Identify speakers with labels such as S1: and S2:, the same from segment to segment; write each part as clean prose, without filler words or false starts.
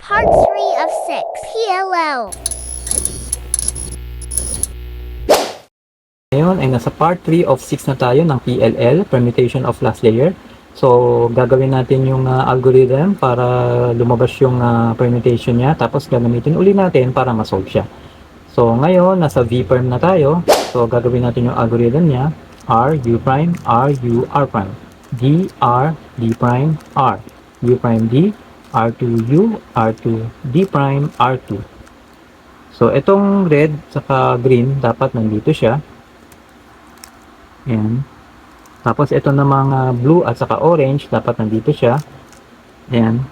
S1: Part 3 of 6 PLL.
S2: Ngayon ay nasa part 3 of 6 na tayo ng PLL, Permutation of Last Layer. So, gagawin natin yung algorithm para lumabas yung permutation niya. Tapos, gagamitin uli natin para ma-solve siya. So, ngayon, nasa V-perm na tayo. So, gagawin natin yung algorithm niya. R, U prime, R, U, R prime. D, R, D prime, R. U prime, D, R2, U, R2, D prime, R2. So, itong red saka green, dapat nandito siya. Ayan. Tapos ito namang blue at saka orange, dapat nandito siya. Ayan.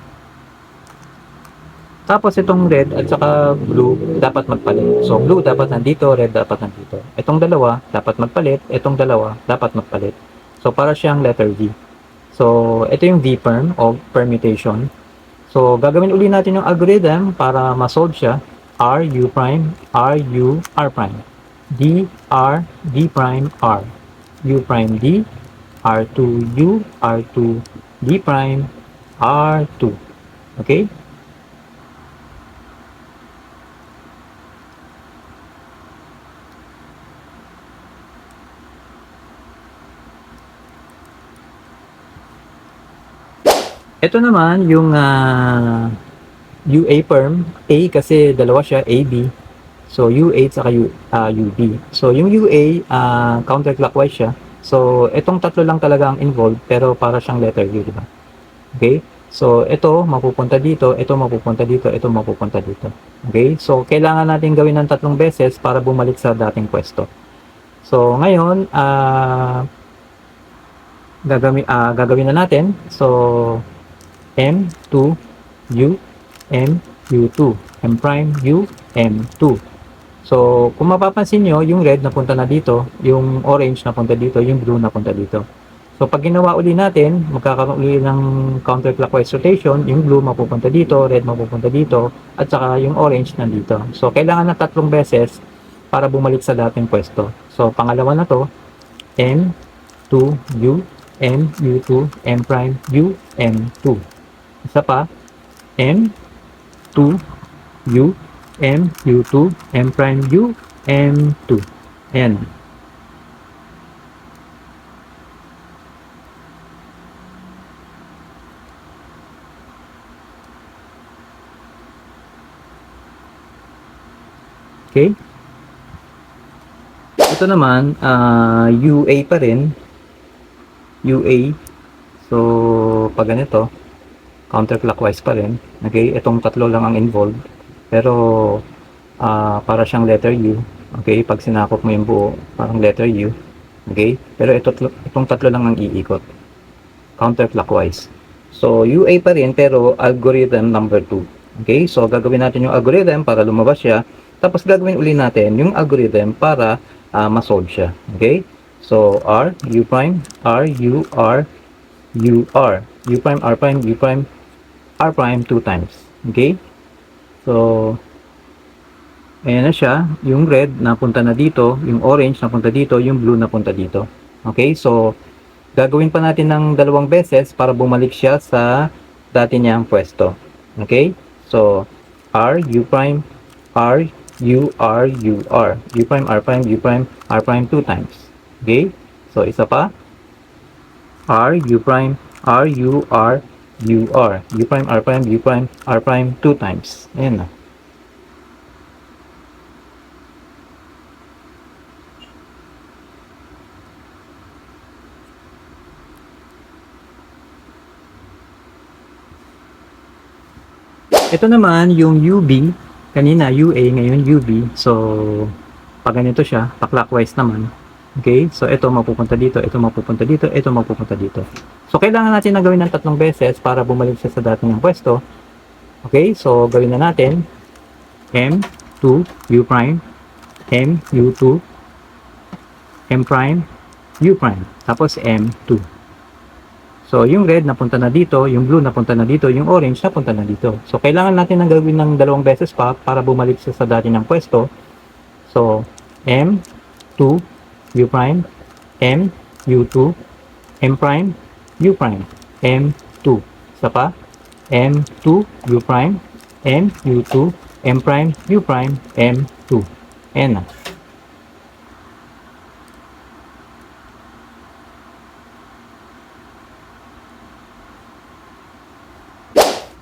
S2: Tapos itong red at saka blue, dapat magpalit. So blue dapat nandito, red dapat nandito. Itong dalawa, dapat magpalit. Itong dalawa, dapat magpalit. So para siyang letter V. So ito yung V-perm o permutation. So gagawin uli natin yung algorithm para ma-solve siya. R, U prime, R, U, R prime. D, R, D prime, R. U prime D, R2 U, R2 D prime, R2. Okay? Ito naman yung UA perm. A kasi dalawa siya, AB. So, UA at saka UB. So, yung UA, counterclockwise siya. So, itong tatlo lang talaga ang involved, pero para siyang letter U, di ba? Okay? So, ito mapupunta dito, ito mapupunta dito, ito mapupunta dito. Okay? So, kailangan natin gawin ng tatlong beses para bumalik sa dating pwesto. So, ngayon, gagawin na natin. So, M2, U, M, U2, M prime, U, M2. So, kung mapapansin nyo, yung red napunta na dito, yung orange napunta dito, yung blue napunta dito. So, pag ginawa uli natin, magkakaroon uli ng counterclockwise rotation, yung blue mapupunta dito, red mapupunta dito, at saka yung orange nandito. So, kailangan na tatlong beses para bumalik sa dating pwesto. So, pangalawa na to, M, 2, U, M, U2, M prime, U, M2. Isa pa, M, 2, U, M, U2, M prime, U, M2. Ayan. Okay? Ito naman, UA pa rin. UA. So, pag ganito, counterclockwise pa rin. Okay? Itong tatlo lang ang involved. Pero, para siyang letter U. Okay? Pag sinakop mo yung buo, parang letter U. Okay? Pero itong tatlo lang ang iikot. Counterclockwise. So, UA pa rin, pero algorithm number 2. Okay? So, gagawin natin yung algorithm para lumabas siya. Tapos, gagawin uli natin yung algorithm para ma-solve siya. Okay? So, R, U prime, R, U, R, U, R. U prime, R prime, U prime, R prime 2 times. Okay? So, ayan na siya. Yung red napunta na dito, yung orange napunta dito, yung blue napunta dito. Okay? So, gagawin pa natin ng dalawang beses para bumalik siya sa dati niyang pwesto. Okay? So, R, U prime, R, U, R, U, R. U prime, R prime, U prime, R prime 2 times. Okay? So, isa pa. R, U prime, R, U, R, U, R. U prime, R prime, U prime, R prime 2 times. Ayan na. Ito naman yung UB, kanina UA, ngayon UB. So, pag ganito siya, pa-clockwise naman. Okay? So, ito mapupunta dito, ito mapupunta dito, ito mapupunta dito. So, kailangan natin na gawin ng tatlong beses para bumalik siya sa dating ng pwesto. Okay? So, gawin na natin. M2, U prime, M, U2, M prime, U prime. Tapos, M2. So, yung red napunta na dito, yung blue napunta na dito, yung orange napunta na dito. So, kailangan natin nang gawin ng dalawang beses pa para bumalik siya sa dati ng pwesto. So, M, 2, U prime, M, U2, M prime, U prime, M2. Isa pa, M2, U prime, M, U2, M prime, U prime, M2. Ayan na.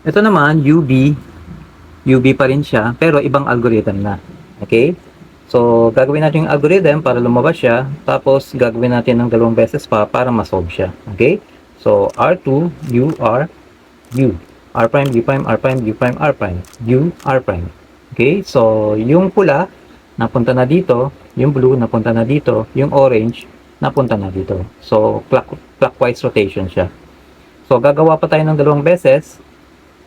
S2: Ito naman, UB pa rin siya, pero ibang algorithm na. Okay? So, gagawin natin yung algorithm para lumabas siya, tapos gagawin natin ng dalawang beses pa para ma-solve siya. Okay? So, R2, U, R, U. R prime, U prime, R prime, U prime, R prime. U, R prime. Okay? So, yung pula, napunta na dito. Yung blue, napunta na dito. Yung orange, napunta na dito. So, clockwise rotation siya. So, gagawa pa tayo ng dalawang beses.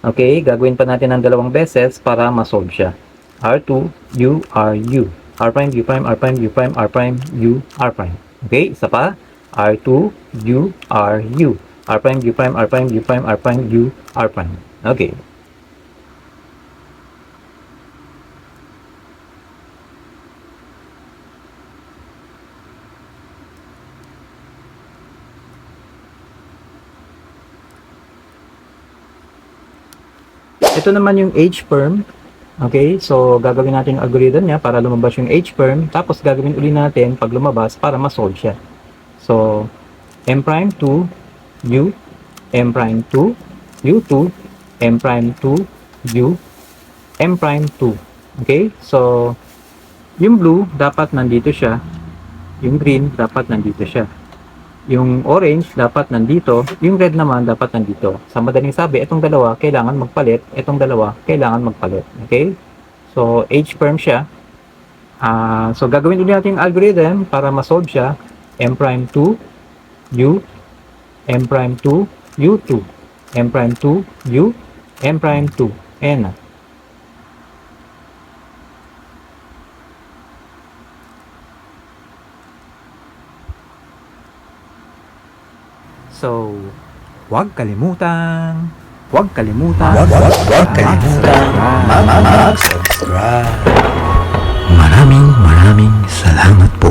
S2: Okay, gagawin pa natin ng dalawang beses para ma-solve siya. R2, U, R, U. R prime, U prime, R prime, U prime, R prime, U, R prime. Okay, isa pa. R2, U, R, U. R prime, U prime, R prime, U prime, R prime, U, R prime. Okay. Ito naman yung H-perm. Okay, so gagawin natin yung algorithm niya para lumabas yung H-perm. Tapos gagawin uli natin pag lumabas para ma-solve siya. So, M prime 2, U, M prime 2, U2, M prime 2, U, M prime 2. Okay, so yung blue dapat nandito siya. Yung green dapat nandito siya. Yung orange dapat nandito, yung red naman dapat nandito. Sa madaling sabi, itong dalawa kailangan magpalit, itong dalawa kailangan magpalit. Okay? So, H-perm siya. So, gagawin ulit natin yung algorithm para ma-solve siya. M prime 2, U, M prime 2, U2, M prime 2, U, M prime 2. Ayan na. So, huwag kalimutan
S3: Mag-subscribe. Maraming salamat po.